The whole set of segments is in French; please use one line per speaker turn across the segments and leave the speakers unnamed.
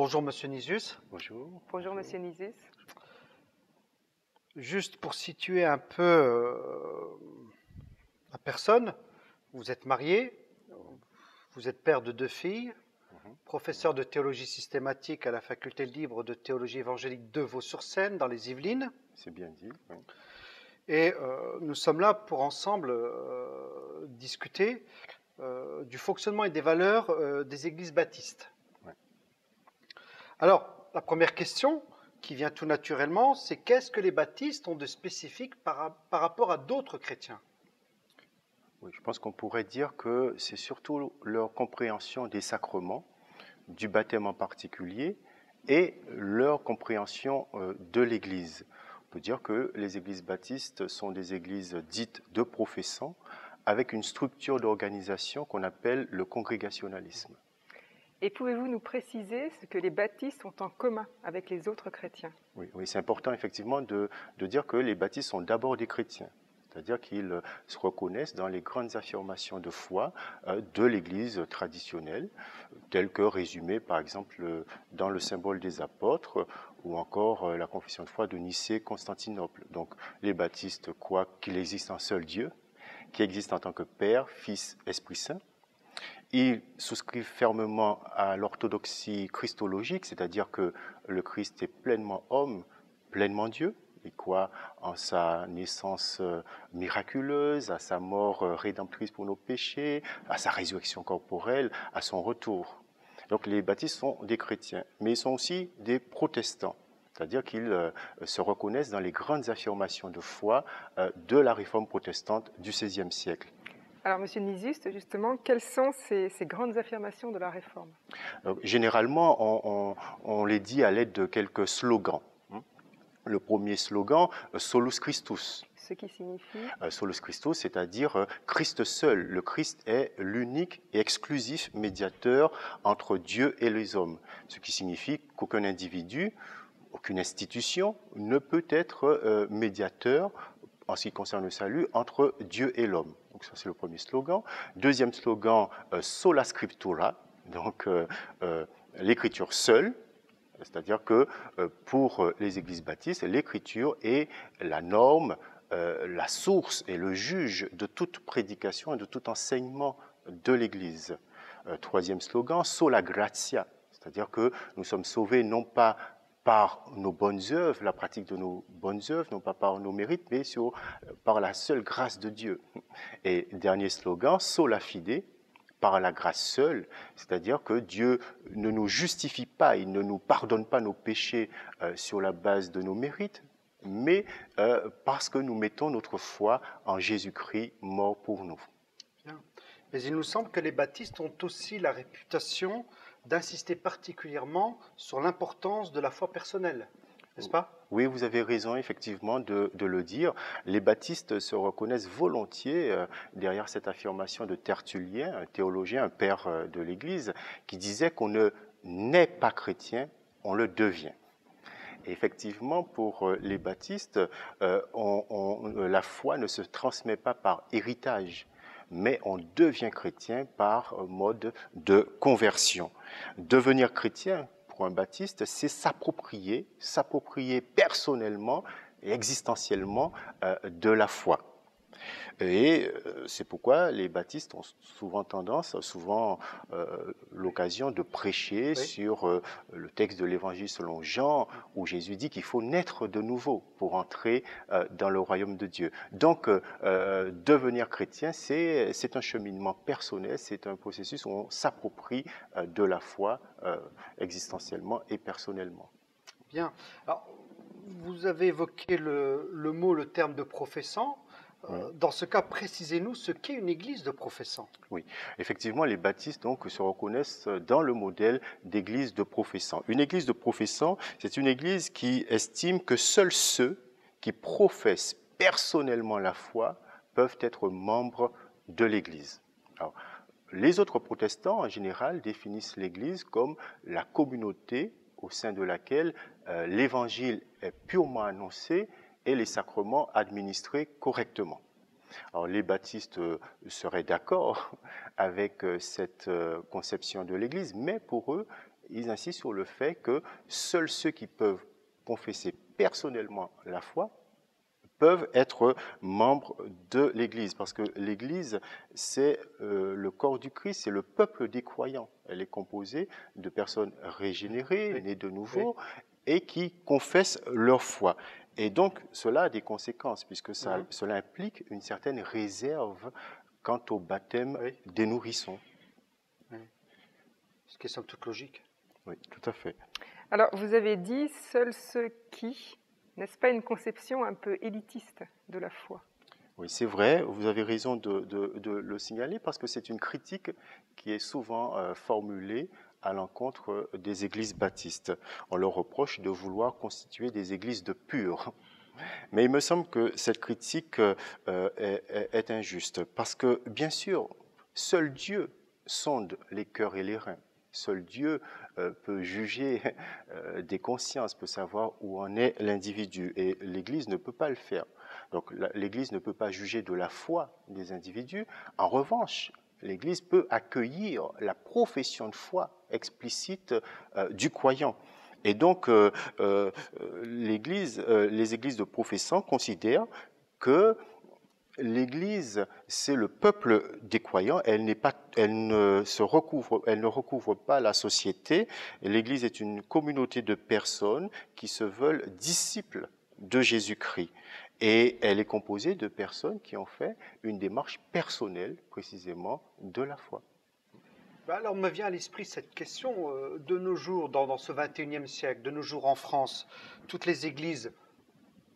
Bonjour Monsieur Nisius.
Bonjour.
Bonjour Monsieur Nisius.
Juste pour situer un peu la personne, vous êtes marié, vous êtes père de 2 filles, professeur de théologie systématique à la faculté libre de théologie évangélique de Vaux-sur-Seine dans les Yvelines.
C'est bien dit. Oui.
Et nous sommes là pour ensemble discuter du fonctionnement et des valeurs des églises baptistes.
Ouais.
Alors, la première question qui vient tout naturellement, c'est qu'est-ce que les baptistes ont de spécifique par rapport à d'autres chrétiens?
Oui, je pense qu'on pourrait dire que c'est surtout leur compréhension des sacrements, du baptême en particulier, et leur compréhension de l'Église. On peut dire que les églises baptistes sont des églises dites de professants, avec une structure d'organisation qu'on appelle le congrégationalisme.
Et pouvez-vous nous préciser ce que les baptistes ont en commun avec les autres chrétiens?
Oui, c'est important effectivement de dire que les baptistes sont d'abord des chrétiens. C'est-à-dire qu'ils se reconnaissent dans les grandes affirmations de foi de l'Église traditionnelle, telles que résumées par exemple dans le symbole des apôtres ou encore la confession de foi de Nicée-Constantinople. Donc les baptistes croient qu'il existe un seul Dieu, qui existe en tant que Père, Fils, Esprit Saint. Ils souscrivent fermement à l'orthodoxie christologique, c'est-à-dire que le Christ est pleinement homme, pleinement Dieu. Il croit en sa naissance miraculeuse, à sa mort rédemptrice pour nos péchés, à sa résurrection corporelle, à son retour. Donc les baptistes sont des chrétiens, mais ils sont aussi des protestants. C'est-à-dire qu'ils se reconnaissent dans les grandes affirmations de foi de la réforme protestante du XVIe siècle.
Alors Monsieur Nisius, justement, quelles sont ces grandes affirmations de la Réforme?
Généralement, on les dit à l'aide de quelques slogans. Le premier slogan, Solus Christus.
Ce qui signifie
Solus Christus, c'est-à-dire Christ seul. Le Christ est l'unique et exclusif médiateur entre Dieu et les hommes. Ce qui signifie qu'aucun individu, aucune institution ne peut être médiateur en ce qui concerne le salut entre Dieu et l'homme. Donc ça c'est le premier slogan. Deuxième slogan, Sola Scriptura, donc l'écriture seule. C'est-à-dire que pour les églises baptistes, l'écriture est la norme, la source et le juge de toute prédication et de tout enseignement de l'Église. Troisième slogan, Sola Gratia, c'est-à-dire que nous sommes sauvés non pas par nos bonnes œuvres, la pratique de nos bonnes œuvres, non pas par nos mérites, mais par la seule grâce de Dieu. Et dernier slogan, Sola Fide, par la grâce seule, c'est-à-dire que Dieu ne nous justifie pas, il ne nous pardonne pas nos péchés sur la base de nos mérites, mais parce que nous mettons notre foi en Jésus-Christ mort pour nous.
Bien. Mais il nous semble que les baptistes ont aussi la réputation d'insister particulièrement sur l'importance de la foi personnelle, n'est-ce pas?
Oui, vous avez raison effectivement de le dire. Les baptistes se reconnaissent volontiers derrière cette affirmation de Tertullien, un théologien, un père de l'Église, qui disait qu'on ne naît pas chrétien, on le devient. Et effectivement, pour les baptistes, la foi ne se transmet pas par héritage, mais on devient chrétien par mode de conversion. Devenir chrétien, pour un baptiste, c'est s'approprier personnellement et existentiellement de la foi. Et c'est pourquoi les baptistes ont souvent l'occasion de prêcher sur le texte de l'Évangile selon Jean, où Jésus dit qu'il faut naître de nouveau pour entrer dans le royaume de Dieu. Donc, devenir chrétien, c'est un cheminement personnel, c'est un processus où on s'approprie de la foi existentiellement et personnellement.
Bien. Alors, vous avez évoqué le terme de professant. Dans ce cas, précisez-nous ce qu'est une église de professants.
Oui, effectivement, les baptistes donc se reconnaissent dans le modèle d'église de professants. Une église de professants, c'est une église qui estime que seuls ceux qui professent personnellement la foi peuvent être membres de l'église. Alors, les autres protestants, en général, définissent l'église comme la communauté au sein de laquelle l'évangile est purement annoncé et les sacrements administrés correctement. Alors les baptistes seraient d'accord avec cette conception de l'Église, mais pour eux, ils insistent sur le fait que seuls ceux qui peuvent confesser personnellement la foi peuvent être membres de l'Église, parce que l'Église, c'est le corps du Christ, c'est le peuple des croyants. Elle est composée de personnes régénérées,
Oui.
nées de nouveau, et qui confessent leur foi. Et donc, cela a des conséquences, puisque cela implique une certaine réserve quant au baptême des nourrissons.
Oui. Ce qui est somme toute logique.
Oui, tout à fait.
Alors, vous avez dit « seuls ceux qui », n'est-ce pas une conception un peu élitiste de la foi?
Oui, c'est vrai, vous avez raison de le signaler, parce que c'est une critique qui est souvent formulée à l'encontre des églises baptistes. On leur reproche de vouloir constituer des églises de purs. Mais il me semble que cette critique est injuste, parce que, bien sûr, seul Dieu sonde les cœurs et les reins. Seul Dieu peut juger des consciences, peut savoir où en est l'individu, et l'Église ne peut pas le faire. Donc l'Église ne peut pas juger de la foi des individus. En revanche, l'Église peut accueillir la profession de foi explicite du croyant. Et donc, les églises de professants considèrent que l'Église, c'est le peuple des croyants. Elle ne recouvre pas la société. L'Église est une communauté de personnes qui se veulent disciples de Jésus-Christ. Et elle est composée de personnes qui ont fait une démarche personnelle, précisément, de la foi.
Alors me vient à l'esprit cette question, de nos jours, dans ce 21e siècle, de nos jours en France, toutes les églises,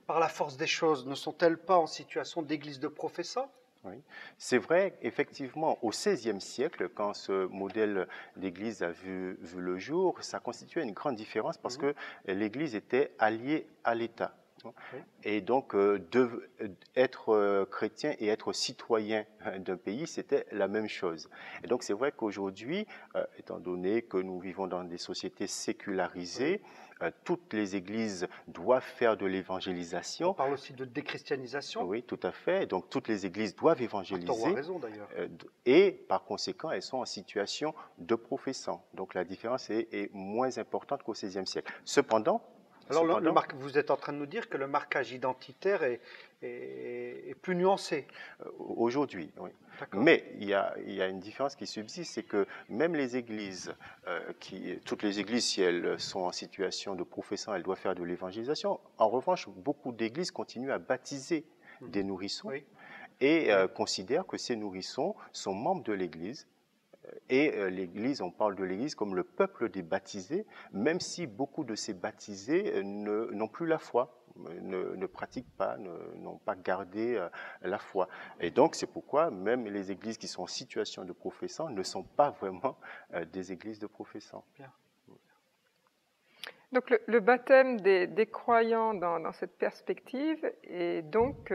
par la force des choses, ne sont-elles pas en situation d'église de professants?
Oui. C'est vrai, effectivement, au XVIe siècle, quand ce modèle d'église a vu le jour, ça constituait une grande différence parce que l'église était alliée à l'État. Et donc, être chrétien et être citoyen d'un pays, c'était la même chose. Et donc, c'est vrai qu'aujourd'hui, étant donné que nous vivons dans des sociétés sécularisées, toutes les églises doivent faire de l'évangélisation.
On parle aussi de déchristianisation.
Oui, tout à fait. Donc, toutes les églises doivent évangéliser.
Arthur a raison, d'ailleurs.
Et, par conséquent, elles sont en situation de professants. Donc, la différence est moins importante qu'au XVIe siècle. Cependant,
vous êtes en train de nous dire que le marquage identitaire est plus nuancé.
Aujourd'hui, oui. Mais il y a une différence qui subsiste, c'est que même les églises, toutes les églises, si elles sont en situation de professants, elles doivent faire de l'évangélisation. En revanche, beaucoup d'églises continuent à baptiser des nourrissons et considèrent que ces nourrissons sont membres de l'église. Et l'Église, on parle de l'Église comme le peuple des baptisés, même si beaucoup de ces baptisés n'ont plus la foi, ne pratiquent pas, n'ont pas gardé la foi. Et donc, c'est pourquoi même les églises qui sont en situation de professants ne sont pas vraiment des églises de professants.
Bien.
Donc, le baptême des croyants dans cette perspective est donc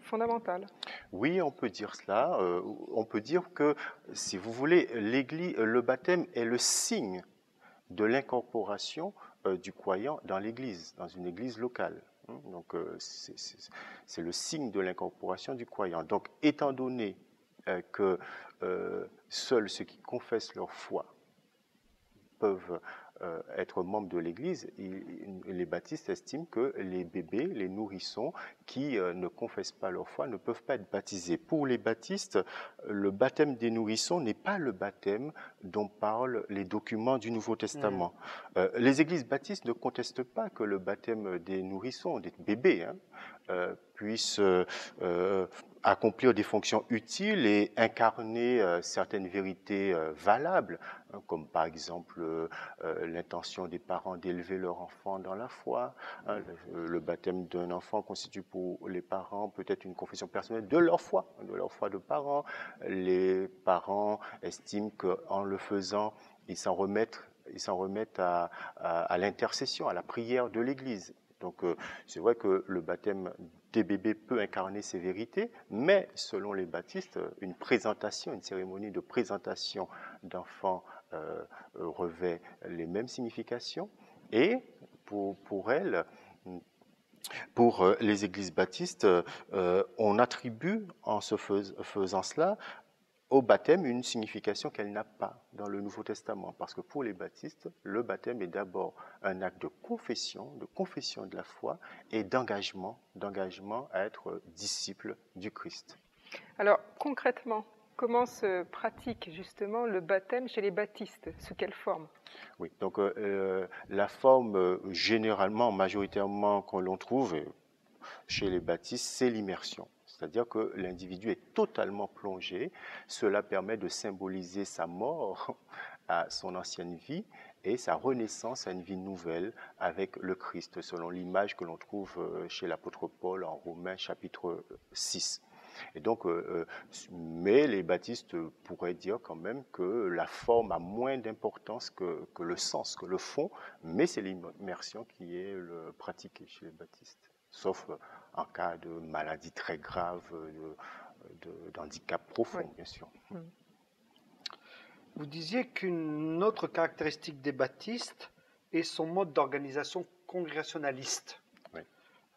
fondamental.
Oui, on peut dire cela. On peut dire que, si vous voulez, le baptême est le signe de l'incorporation du croyant dans l'Église, dans une Église locale. Donc, c'est le signe de l'incorporation du croyant. Donc, étant donné que seuls ceux qui confessent leur foi peuvent être membres de l'Église, les baptistes estiment que les bébés, les nourrissons qui ne confessent pas leur foi ne peuvent pas être baptisés. Pour les baptistes, le baptême des nourrissons n'est pas le baptême dont parlent les documents du Nouveau Testament. Les églises baptistes ne contestent pas que le baptême des nourrissons, des bébés, puisse accomplir des fonctions utiles et incarner certaines vérités valables, comme par exemple l'intention des parents d'élever leur enfant dans la foi. Le baptême d'un enfant constitue pour les parents peut-être une confession personnelle de leur foi de parents. Les parents estiment qu'en le faisant, ils s'en remettent à l'intercession, à la prière de l'Église. Donc c'est vrai que le baptême des bébés peut incarner ces vérités, mais selon les baptistes, une cérémonie de présentation d'enfants revêt les mêmes significations. Et pour les églises baptistes, on attribue en faisant cela au baptême une signification qu'elle n'a pas dans le Nouveau Testament. Parce que pour les baptistes, le baptême est d'abord un acte de confession de la foi et d'engagement à être disciple du Christ.
Alors concrètement, comment se pratique justement le baptême chez les baptistes? Sous quelle forme?
Oui, donc la forme généralement, majoritairement qu'on l'on trouve chez les baptistes, c'est l'immersion. C'est-à-dire que l'individu est totalement plongé. Cela permet de symboliser sa mort à son ancienne vie et sa renaissance à une vie nouvelle avec le Christ, selon l'image que l'on trouve chez l'apôtre Paul en Romains chapitre 6. Et donc, mais les baptistes pourraient dire quand même que la forme a moins d'importance que le sens, que le fond, mais c'est l'immersion qui est pratiquée chez les baptistes. Sauf en cas de maladie très grave, d'handicap profond,
Oui.
bien sûr.
Vous disiez qu'une autre caractéristique des baptistes est son mode d'organisation congrégationaliste.
Oui.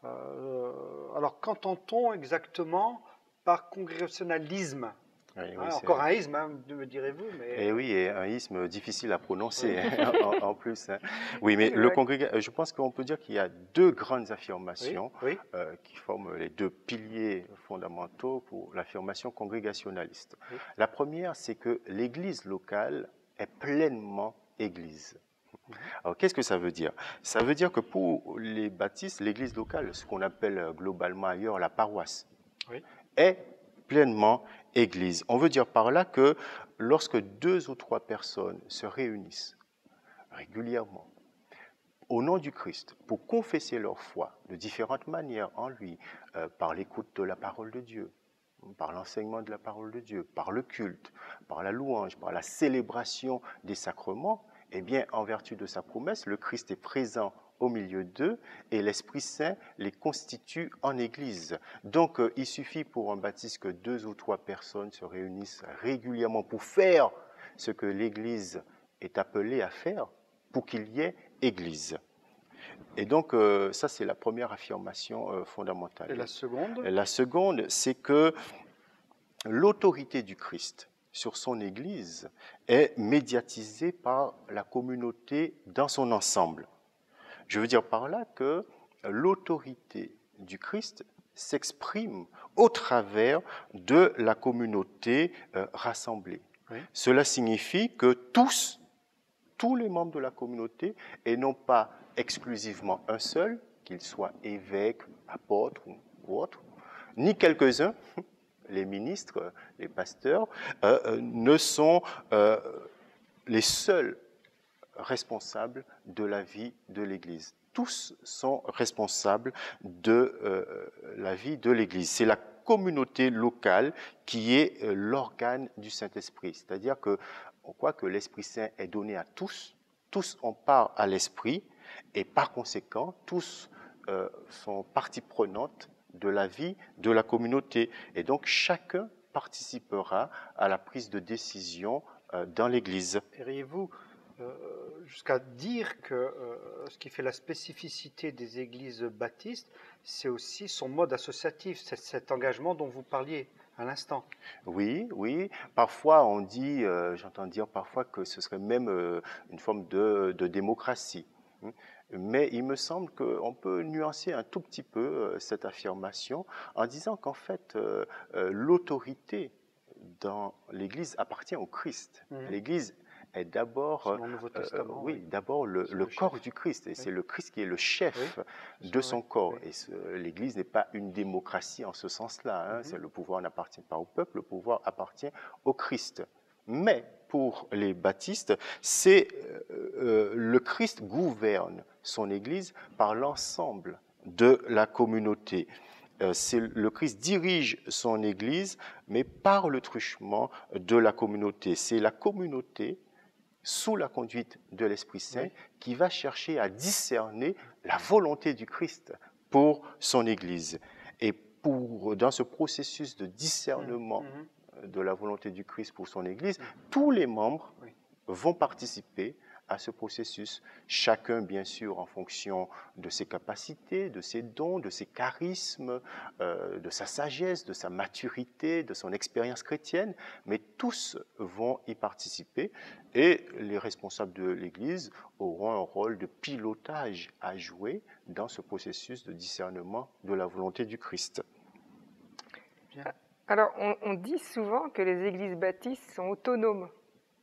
Alors, qu'entend-on exactement par congrégationalisme?
Oui, oui,
encore un isme, me direz-vous. Mais...
Et oui, et un isme difficile à prononcer
Oui.
en plus. Hein. Oui, mais je pense qu'on peut dire qu'il y a deux grandes affirmations
oui.
Qui forment les deux piliers fondamentaux pour l'affirmation congrégationaliste.
Oui.
La première, c'est que l'Église locale est pleinement Église. Alors, qu'est-ce que ça veut dire? Ça veut dire que pour les baptistes, l'Église locale, ce qu'on appelle globalement ailleurs la paroisse, est pleinement Église. On veut dire par là que lorsque 2 ou 3 personnes se réunissent régulièrement au nom du Christ pour confesser leur foi de différentes manières en lui, par l'écoute de la parole de Dieu, par l'enseignement de la parole de Dieu, par le culte, par la louange, par la célébration des sacrements, eh bien, en vertu de sa promesse, le Christ est présent au milieu d'eux et l'Esprit Saint les constitue en Église. Donc, il suffit pour un baptiste que 2 ou 3 personnes se réunissent régulièrement pour faire ce que l'Église est appelée à faire pour qu'il y ait Église. Et donc, ça, c'est la première affirmation fondamentale.
Et la seconde?
La seconde, c'est que l'autorité du Christ sur son Église est médiatisée par la communauté dans son ensemble. Je veux dire par là que l'autorité du Christ s'exprime au travers de la communauté rassemblée. Oui. Cela signifie que tous les membres de la communauté, et non pas exclusivement un seul, qu'il soit évêque, apôtre ou autre, ni quelques-uns, les ministres, les pasteurs, ne sont les seuls responsables de la vie de l'Église. Tous sont responsables de la vie de l'Église. C'est la communauté locale qui est l'organe du Saint-Esprit. C'est-à-dire qu'on croit que l'Esprit Saint est donné à tous ont part à l'Esprit, et par conséquent, tous sont partie prenante de la vie de la communauté. Et donc, chacun participera à la prise de décision dans l'Église.
Iriez-vous jusqu'à dire que ce qui fait la spécificité des églises baptistes, c'est aussi son mode associatif, c'est cet engagement dont vous parliez à l'instant?
Oui. Parfois, on dit, j'entends dire parfois que ce serait même une forme de démocratie. Mais il me semble qu'on peut nuancer un tout petit peu cette affirmation en disant qu'en fait, l'autorité dans l'Église appartient au Christ. L'Église est d'abord, d'abord le corps du Christ, et c'est le Christ qui est le chef de son corps. Et l'Église n'est pas une démocratie en ce sens-là. Le pouvoir n'appartient pas au peuple, le pouvoir appartient au Christ. Mais pour les baptistes, c'est le Christ gouverne son Église par l'ensemble de la communauté. Le Christ dirige son Église, mais par le truchement de la communauté. C'est la communauté, sous la conduite de l'Esprit Saint, qui va chercher à discerner la volonté du Christ pour son Église. Et dans ce processus de discernement de la volonté du Christ pour son Église, tous les membres vont participer à ce processus. Chacun, bien sûr, en fonction de ses capacités, de ses dons, de ses charismes, de sa sagesse, de sa maturité, de son expérience chrétienne, mais tous vont y participer et les responsables de l'Église auront un rôle de pilotage à jouer dans ce processus de discernement de la volonté du Christ.
Bien.
Alors, on dit souvent que les églises baptistes sont autonomes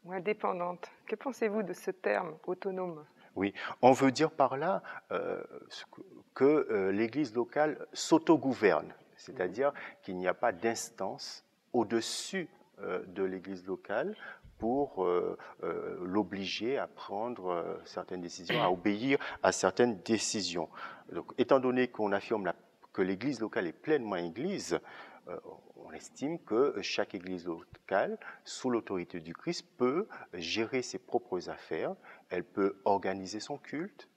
ou indépendantes. Que pensez-vous de ce terme, autonome?
Oui, on veut dire par là que l'Église locale s'autogouverne, c'est-à-dire qu'il n'y a pas d'instance au-dessus de l'Église locale pour l'obliger à prendre certaines décisions, à obéir à certaines décisions. Donc, étant donné qu'on affirme que l'Église locale est pleinement Église, on estime que chaque Église locale, sous l'autorité du Christ, peut gérer ses propres affaires, elle peut organiser son culte,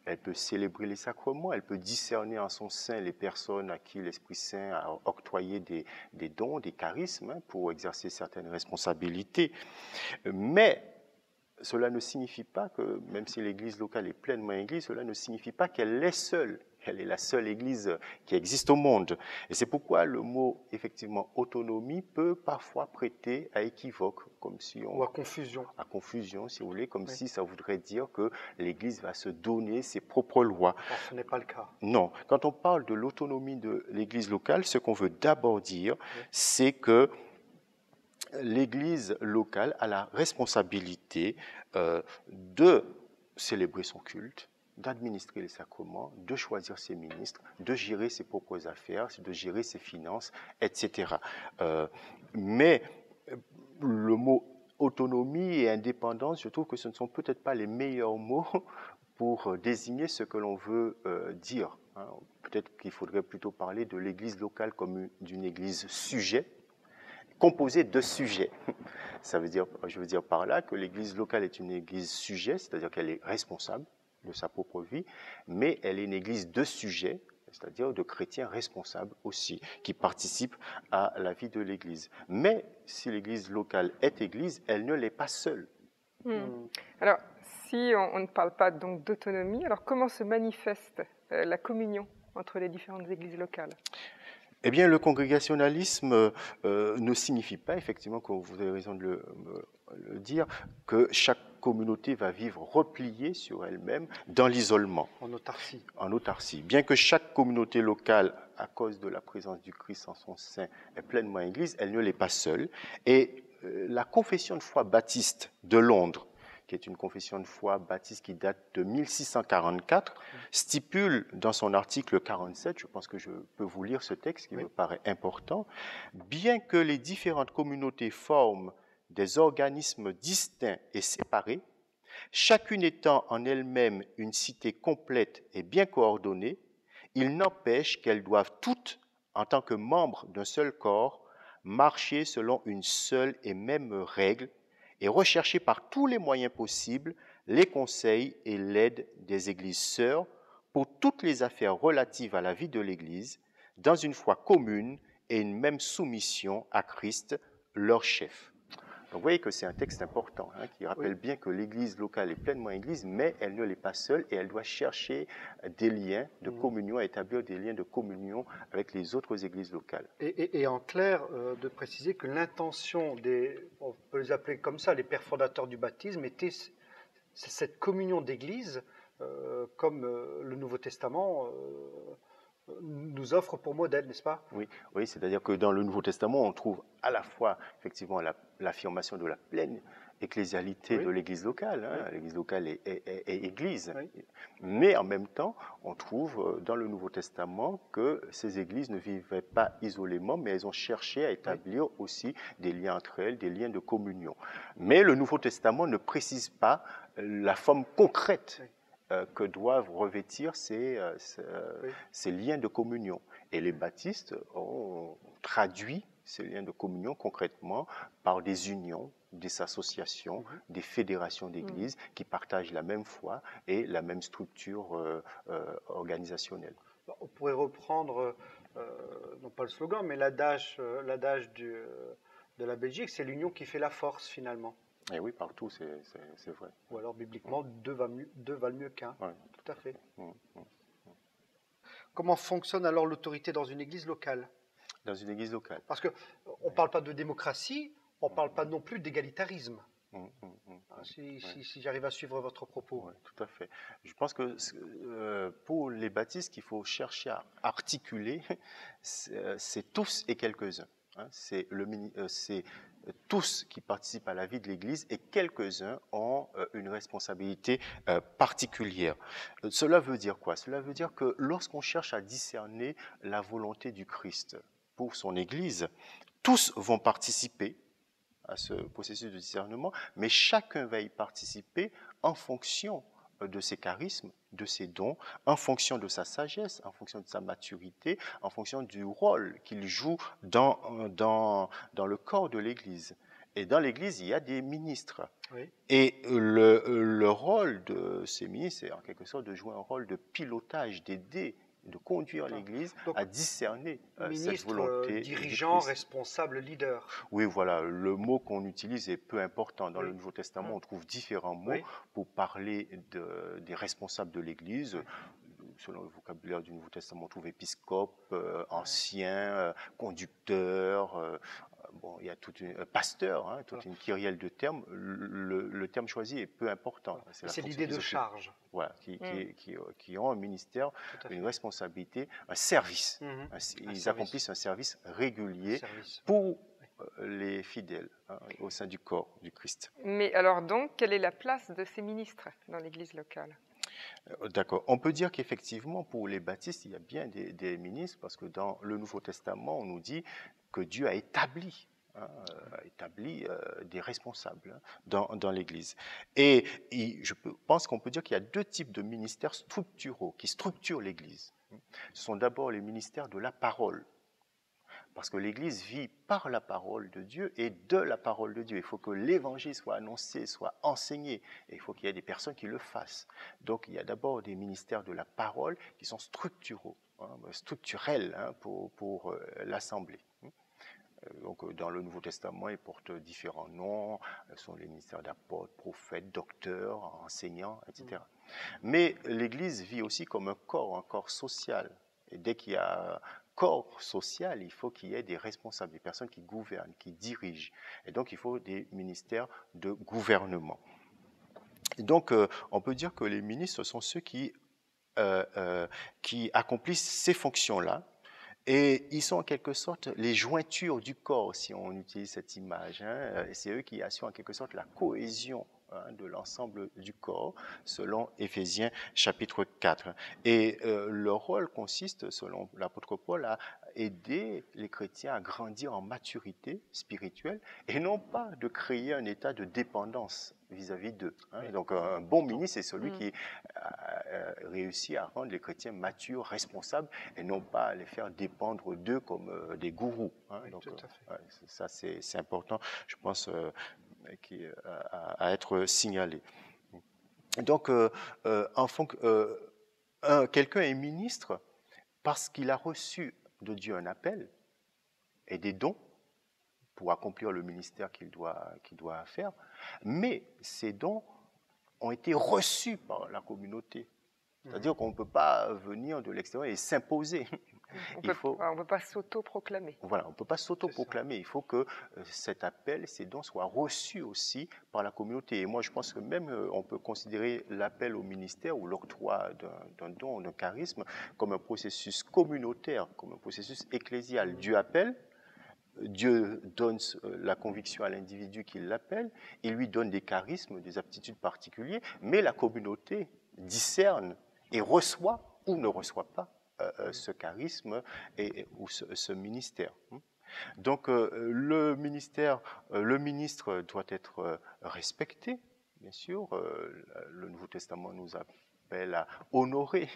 elle peut célébrer les sacrements, elle peut discerner en son sein les personnes à qui l'Esprit Saint a octroyé des dons, des charismes pour exercer certaines responsabilités. Mais cela ne signifie pas que, même si l'Église locale est pleinement Église, cela ne signifie pas qu'elle est seule. Elle est la seule Église qui existe au monde. Et c'est pourquoi le mot, effectivement, autonomie peut parfois prêter à équivoque, comme si on...
Ou à confusion.
À confusion, si vous voulez, comme
Oui.
si ça voudrait dire que l'Église va se donner ses propres lois.
Or, ce n'est pas le cas.
Non. Quand on parle de l'autonomie de l'Église locale, ce qu'on veut d'abord dire,
Oui.
c'est que l'Église locale a la responsabilité de célébrer son culte, d'administrer les sacrements, de choisir ses ministres, de gérer ses propres affaires, de gérer ses finances, etc. Mais le mot autonomie et indépendance, je trouve que ce ne sont peut-être pas les meilleurs mots pour désigner ce que l'on veut dire. Peut-être qu'il faudrait plutôt parler de l'Église locale comme d'une Église sujet, composée de sujets. Ça veut dire, je veux dire par là que l'Église locale est une Église sujet, c'est-à-dire qu'elle est responsable de sa propre vie, mais elle est une Église de sujets, c'est-à-dire de chrétiens responsables aussi, qui participent à la vie de l'Église. Mais si l'Église locale est Église, elle ne l'est pas seule.
Alors, si on ne parle pas donc d'autonomie, alors comment se manifeste la communion entre les différentes églises locales?
Eh bien, le congrégationalisme ne signifie pas, effectivement, comme vous avez raison de le dire, que chaque communauté va vivre repliée sur elle-même dans l'isolement.
En autarcie.
En autarcie. Bien que chaque communauté locale, à cause de la présence du Christ en son sein, est pleinement Église, elle ne l'est pas seule. Et la confession de foi baptiste de Londres, qui est une confession de foi baptiste qui date de 1644, stipule dans son article 47, je pense que je peux vous lire ce texte qui me paraît important, bien que les différentes communautés forment des organismes distincts et séparés, chacune étant en elle-même une cité complète et bien coordonnée, il n'empêche qu'elles doivent toutes, en tant que membres d'un seul corps, marcher selon une seule et même règle et rechercher par tous les moyens possibles les conseils et l'aide des églises sœurs pour toutes les affaires relatives à la vie de l'Église, dans une foi commune et une même soumission à Christ, leur chef. Donc vous voyez que c'est un texte important qui rappelle bien que l'Église locale est pleinement Église, mais elle ne l'est pas seule et elle doit chercher des liens de communion, à établir des liens de communion avec les autres églises locales.
Et en clair, de préciser que l'intention des, on peut les appeler comme ça, les pères fondateurs du baptisme, était cette communion d'église, comme le Nouveau Testament nous offre pour modèle, n'est-ce pas?
Oui, oui, c'est-à-dire que dans le Nouveau Testament, on trouve à la fois effectivement l'affirmation de la pleine ecclésialité de l'Église locale. L'Église locale est Église, mais en même temps, on trouve dans le Nouveau Testament que ces églises ne vivaient pas isolément, mais elles ont cherché à établir aussi des liens entre elles, des liens de communion. Mais le Nouveau Testament ne précise pas la forme concrète que doivent revêtir ces liens de communion. Et les baptistes ont traduit ces liens de communion concrètement par des unions, des associations, des fédérations d'églises qui partagent la même foi et la même structure organisationnelle.
On pourrait reprendre, non pas le slogan, mais l'adage de la Belgique, c'est l'union qui fait la force finalement.
Et oui, partout, c'est vrai.
Ou alors, bibliquement, deux valent mieux qu'un.
Ouais.
Tout à fait.
Mm, mm.
Comment fonctionne alors l'autorité dans une église locale?
Dans une église locale.
Parce qu'on ne parle pas de démocratie, on ne parle pas non plus d'égalitarisme. Si j'arrive à suivre votre propos.
Oui, tout à fait. Je pense que pour les baptistes qu'il faut chercher à articuler, c'est tous et quelques-uns. Hein. C'est tous qui participent à la vie de l'Église et quelques-uns ont une responsabilité particulière. Cela veut dire quoi? Cela veut dire que lorsqu'on cherche à discerner la volonté du Christ pour son Église, tous vont participer à ce processus de discernement, mais chacun va y participer en fonction de ses charismes, de ses dons, en fonction de sa sagesse, en fonction de sa maturité, en fonction du rôle qu'il joue dans le corps de l'Église. Et dans l'Église, il y a des ministres.
Oui.
Et le rôle de ces ministres, c'est en quelque sorte de jouer un rôle de pilotage, d'aider, de conduire l'Église à discerner cette volonté.
Dirigeant, responsable, leader.
Oui, voilà, le mot qu'on utilise est peu important. Dans
Oui.
le Nouveau Testament, on trouve différents mots pour parler des responsables de l'Église. Selon le vocabulaire du Nouveau Testament, on trouve épiscope, ancien, conducteur, bon, il y a pasteur, hein, toute une kyrielle de termes. Le terme choisi est peu important.
C'est l'idée de charge.
Voilà, qui ont un ministère, une responsabilité, un service. Ils accomplissent un service régulier pour les fidèles au sein du corps du Christ.
Mais alors donc, quelle est la place de ces ministres dans l'Église locale?
D'accord. On peut dire qu'effectivement, pour les baptistes, il y a bien des ministres, parce que dans le Nouveau Testament, on nous dit que Dieu a établi des responsables dans l'Église. Et je pense qu'on peut dire qu'il y a deux types de ministères structuraux qui structurent l'Église. Ce sont d'abord les ministères de la parole, parce que l'Église vit par la parole de Dieu et de la parole de Dieu. Il faut que l'Évangile soit annoncé, soit enseigné, et il faut qu'il y ait des personnes qui le fassent. Donc il y a d'abord des ministères de la parole qui sont structurels pour l'Assemblée. Donc, dans le Nouveau Testament, ils portent différents noms. Ce sont les ministères d'apôtres, prophètes, docteurs, enseignants, etc. Mais l'Église vit aussi comme un corps social. Et dès qu'il y a corps social, il faut qu'il y ait des responsables, des personnes qui gouvernent, qui dirigent. Et donc, il faut des ministères de gouvernement. Et donc, on peut dire que les ministres sont ceux qui accomplissent ces fonctions-là. Et ils sont en quelque sorte les jointures du corps, si on utilise cette image. C'est eux qui assurent en quelque sorte la cohésion de l'ensemble du corps, selon Éphésiens chapitre 4. Et leur rôle consiste, selon l'apôtre Paul, à aider les chrétiens à grandir en maturité spirituelle et non pas de créer un état de dépendance vis-à-vis d'eux. Donc un bon ministre, c'est celui qui réussit à rendre les chrétiens matures, responsables, et non pas à les faire dépendre d'eux comme des gourous. Donc, ça, c'est important, je pense, à être signalé. Donc, quelqu'un est ministre parce qu'il a reçu de Dieu un appel et des dons pour accomplir le ministère qu'il doit faire, mais ces dons ont été reçus par la communauté. C'est-à-dire qu'on ne peut pas venir de l'extérieur et s'imposer.
On ne peut pas s'auto-proclamer.
Voilà, on ne peut pas s'auto-proclamer. Il faut que cet appel, ces dons soient reçus aussi par la communauté. Et moi, je pense que même on peut considérer l'appel au ministère ou l'octroi d'un don, d'un charisme, comme un processus communautaire, comme un processus ecclésial. Dieu appelle, Dieu donne la conviction à l'individu qui l'appelle, il lui donne des charismes, des aptitudes particulières, mais la communauté discerne et reçoit ou ne reçoit pas ce charisme ou ce ministère. Donc le ministre doit être respecté, bien sûr. Le Nouveau Testament nous appelle à honorer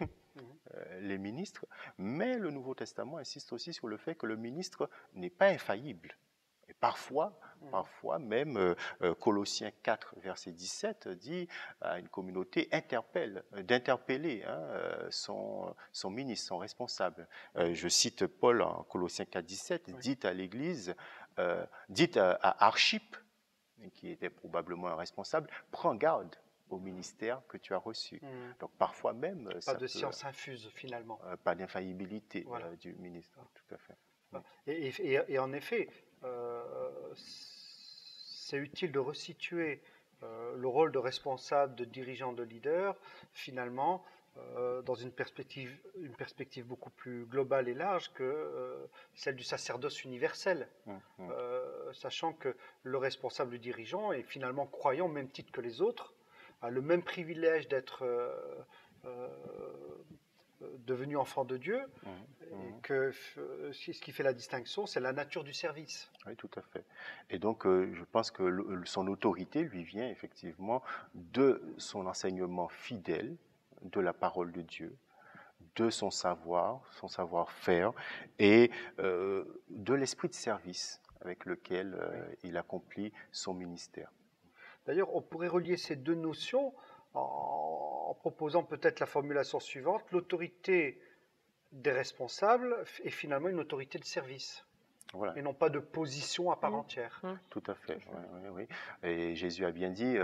les ministres, mais le Nouveau Testament insiste aussi sur le fait que le ministre n'est pas infaillible. Et parfois même, Colossiens 4, verset 17, dit à une communauté d'interpeller son ministre, son responsable. Je cite Paul en Colossiens 4, 17, dites à l'Église, dites à Archippe, et qui était probablement un responsable, prends garde au ministère que tu as reçu. Donc parfois même...
Pas de science infuse finalement.
Pas d'infaillibilité
Voilà.
du ministre, tout à fait. Oui.
Et en effet, c'est utile de resituer le rôle de responsable, de dirigeant, de leader, finalement, dans une perspective beaucoup plus globale et large que celle du sacerdoce universel. Sachant que le responsable, le dirigeant, est finalement croyant au même titre que les autres, a le même privilège d'être devenu enfant de Dieu, et que ce qui fait la distinction, c'est la nature du service.
Oui, tout à fait. Et donc, je pense que son autorité lui vient effectivement de son enseignement fidèle de la parole de Dieu, de son savoir-faire et de l'esprit de service avec lequel il accomplit son ministère.
D'ailleurs, on pourrait relier ces deux notions en proposant peut-être la formulation suivante: l'autorité des responsables est finalement une autorité de service. Voilà. Et non pas de position à part entière.
Tout à fait, oui. Et Jésus a bien dit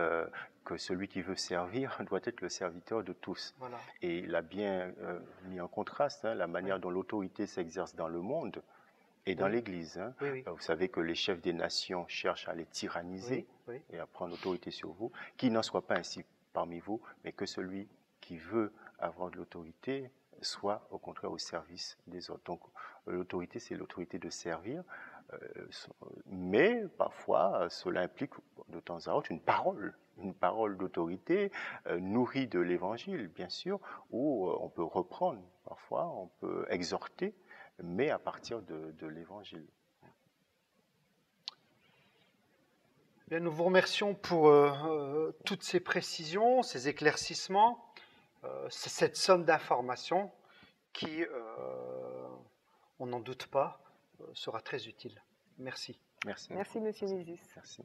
que celui qui veut servir doit être le serviteur de tous. Voilà. Et il a bien mis en contraste la manière dont l'autorité s'exerce dans le monde et dans l'Église. Vous savez que les chefs des nations cherchent à les tyranniser et à prendre l'autorité sur vous. Qu'il n'en soit pas ainsi parmi vous, mais que celui qui veut avoir de l'autorité soit au contraire au service des autres. Donc l'autorité, c'est l'autorité de servir, mais parfois cela implique de temps à autre une parole d'autorité nourrie de l'Évangile, bien sûr, où on peut reprendre, parfois on peut exhorter, mais à partir de l'Évangile.
Bien, nous vous remercions pour toutes ces précisions, ces éclaircissements, cette somme d'informations qui, on n'en doute pas, sera très utile. Merci.
Merci.
Merci, Monsieur Nisis.
Merci.